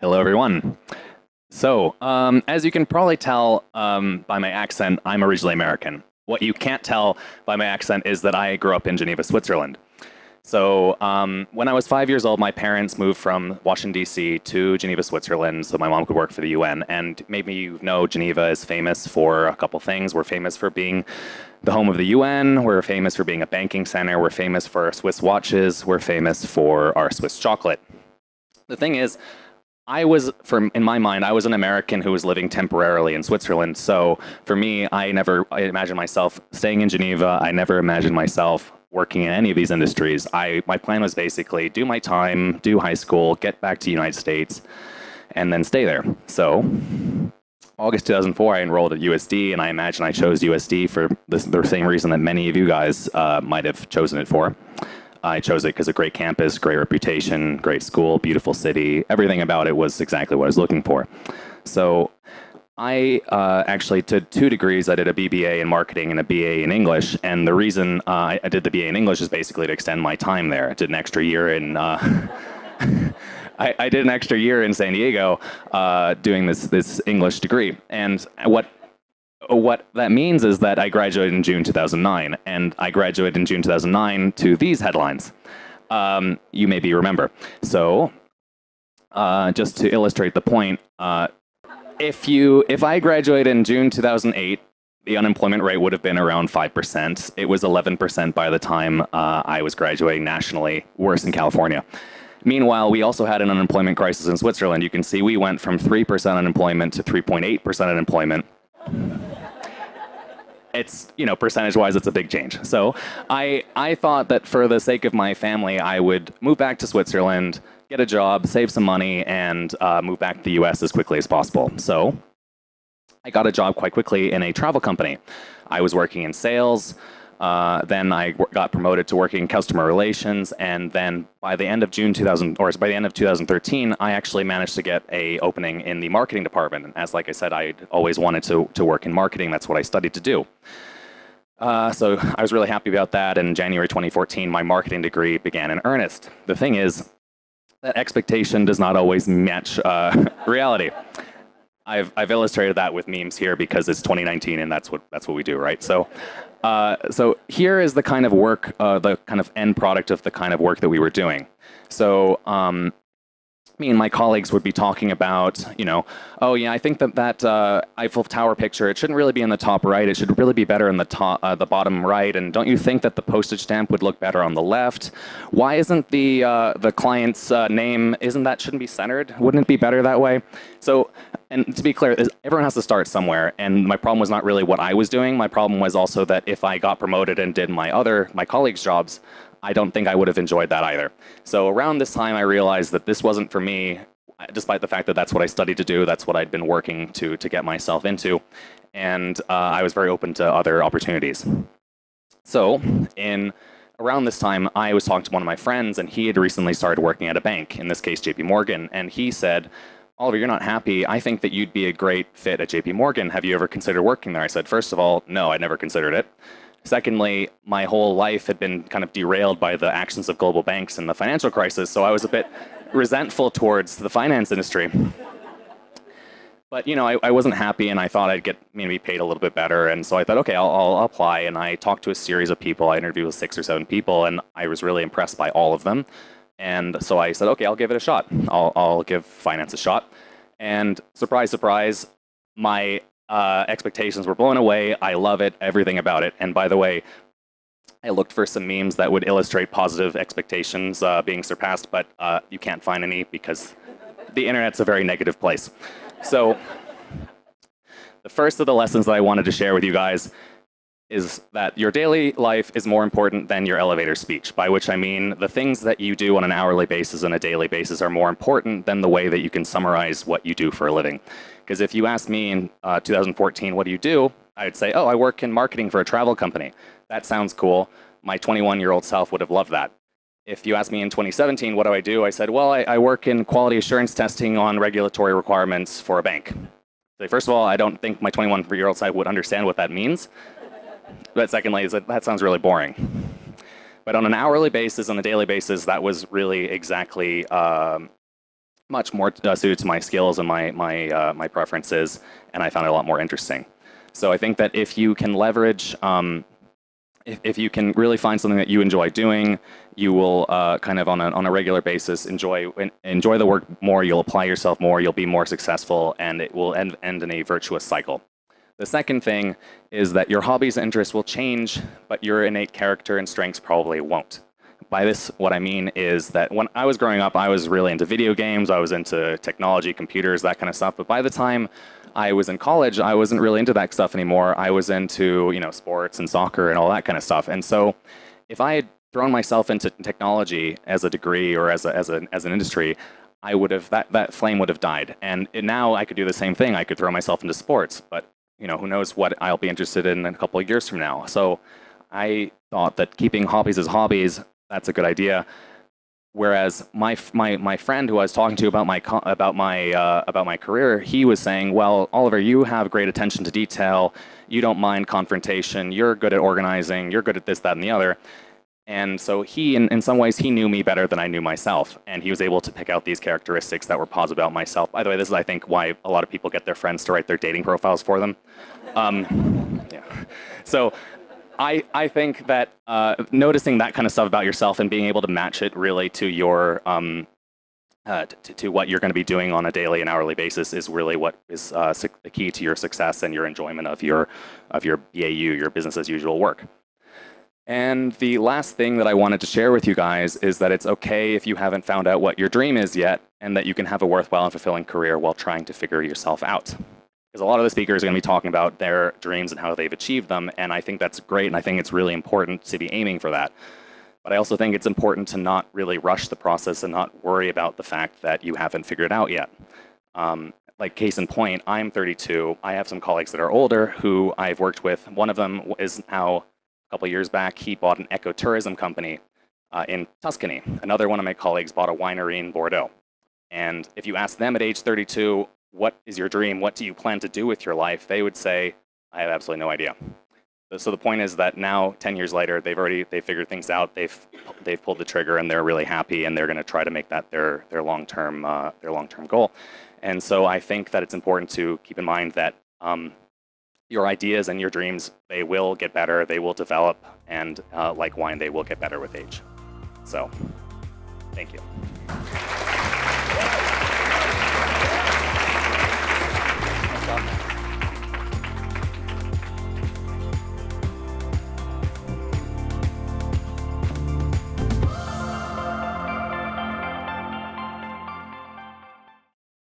Hello, everyone. So, as you can probably tell by my accent, I'm originally American. What you can't tell by my accent is that I grew up in Geneva, Switzerland. So, when I was 5 years old, my parents moved from Washington, D.C. to Geneva, Switzerland, so my mom could work for the UN. And maybe you know Geneva is famous for a couple things. We're famous for being the home of the UN. We're famous for being a banking center. We're famous for our Swiss watches. We're famous for our Swiss chocolate. The thing is, in my mind, I was an American who was living temporarily in Switzerland. So for me, I imagined myself staying in Geneva. I never imagined myself working in any of these industries. My plan was basically do my time, do high school, get back to the United States, and then stay there. So August 2004, I enrolled at USD, and I imagine I chose USD for the same reason that many of you guys might have chosen it for. I chose it because a great campus, great reputation, great school, beautiful city. Everything about it was exactly what I was looking for. So I actually did 2 degrees. I did a BBA in marketing and a BA in English. And the reason I did the BA in English is basically to extend my time there. I did an extra year in I did an extra year in San Diego doing this English degree. And what that means is that I graduated in June 2009, and I graduated in June 2009 to these headlines. You maybe remember. So, just to illustrate the point, if I graduated in June 2008, the unemployment rate would have been around 5%. It was 11% by the time I was graduating nationally, worse in California. Meanwhile, we also had an unemployment crisis in Switzerland. You can see we went from 3% unemployment to 3.8% unemployment. It's, percentage-wise, it's a big change. So I thought that for the sake of my family, I would move back to Switzerland, get a job, save some money, and move back to the US as quickly as possible. So I got a job quite quickly in a travel company. I was working in sales. Then I got promoted to working in customer relations, and then by the end of by the end of 2013, I actually managed to get a opening in the marketing department. And like I said, I'd always wanted to work in marketing. That's what I studied to do. So I was really happy about that. And in January 2014, my marketing degree began in earnest. The thing is that expectation does not always match reality. I've illustrated that with memes here because it's 2019 and that's what we do, right? So here is the kind of work, the kind of end product of the kind of work that we were doing. So me and my colleagues would be talking about, oh yeah, I think that Eiffel Tower picture, it shouldn't really be in the top right. It should really be better in the bottom right. And don't you think that the postage stamp would look better on the left? Why isn't the client's name, shouldn't be centered? Wouldn't it be better that way? So, and to be clear, everyone has to start somewhere. And my problem was not really what I was doing. My problem was also that if I got promoted and did my colleagues' jobs, I don't think I would have enjoyed that either. So around this time, I realized that this wasn't for me, despite the fact that that's what I studied to do. That's what I'd been working to get myself into. And I was very open to other opportunities. So around this time, I was talking to one of my friends, and he had recently started working at a bank, in this case, JP Morgan. And he said, Oliver, you're not happy. I think that you'd be a great fit at JP Morgan. Have you ever considered working there? I said, first of all, no, I never considered it. Secondly, my whole life had been kind of derailed by the actions of global banks and the financial crisis, so I was a bit resentful towards the finance industry. But I wasn't happy, and I thought I'd get maybe paid a little bit better, and so I thought, okay, I'll apply. And I talked to a series of people. I interviewed with 6 or 7 people, and I was really impressed by all of them. And so I said, okay, I'll give it a shot. I'll give finance a shot. And surprise, surprise, my expectations were blown away. I love it, everything about it. And by the way, I looked for some memes that would illustrate positive expectations being surpassed, but you can't find any because the internet's a very negative place. So the first of the lessons that I wanted to share with you guys is that your daily life is more important than your elevator speech, by which I mean the things that you do on an hourly basis and a daily basis are more important than the way that you can summarize what you do for a living. Because if you asked me in 2014, what do you do? I'd say, oh, I work in marketing for a travel company. That sounds cool. My 21-year-old self would have loved that. If you asked me in 2017, what do? I said, well, I work in quality assurance testing on regulatory requirements for a bank. So first of all, I don't think my 21-year-old self would understand what that means. But secondly, that sounds really boring. But on an hourly basis, on a daily basis, that was really exactly much more suited to my skills and my preferences, and I found it a lot more interesting. So I think that if you can leverage, if you can really find something that you enjoy doing, you will kind of on a regular basis enjoy the work more. You'll apply yourself more. You'll be more successful, and it will end in a virtuous cycle. The second thing is that your hobbies and interests will change, but your innate character and strengths probably won't. By this, what I mean is that when I was growing up, I was really into video games. I was into technology, computers, that kind of stuff. But by the time I was in college, I wasn't really into that stuff anymore. I was into, sports and soccer and all that kind of stuff. And so if I had thrown myself into technology as a degree or as an industry, I would have that flame would have died. And now I could do the same thing. I could throw myself into sports, but who knows what I'll be interested in a couple of years from now. So I thought that keeping hobbies as hobbies, that's a good idea. Whereas my friend who I was talking to about my career, he was saying, well, Oliver, you have great attention to detail. You don't mind confrontation. You're good at organizing. You're good at this, that, and the other. And so he, in some ways, he knew me better than I knew myself. And he was able to pick out these characteristics that were positive about myself. By the way, this is, I think, why a lot of people get their friends to write their dating profiles for them. Yeah. So I think that noticing that kind of stuff about yourself and being able to match it really to your to what you're going to be doing on a daily and hourly basis is really what is the key to your success and your enjoyment of your BAU, your business as usual work. And the last thing that I wanted to share with you guys is that it's okay if you haven't found out what your dream is yet, and that you can have a worthwhile and fulfilling career while trying to figure yourself out. Because a lot of the speakers are going to be talking about their dreams and how they've achieved them, and I think that's great, and I think it's really important to be aiming for that. But I also think it's important to not really rush the process and not worry about the fact that you haven't figured it out yet. Like case in point, I'm 32. I have some colleagues that are older who I've worked with. One of them is now, a couple of years back, he bought an ecotourism company in Tuscany. Another one of my colleagues bought a winery in Bordeaux. And if you ask them at age 32, what is your dream? What do you plan to do with your life? They would say, I have absolutely no idea. So the point is that now, 10 years later, they've figured things out. They've pulled the trigger, and they're really happy, and they're going to try to make that their long-term goal. And so I think that it's important to keep in mind that your ideas and your dreams, they will get better, they will develop, and like wine, they will get better with age. So, thank you.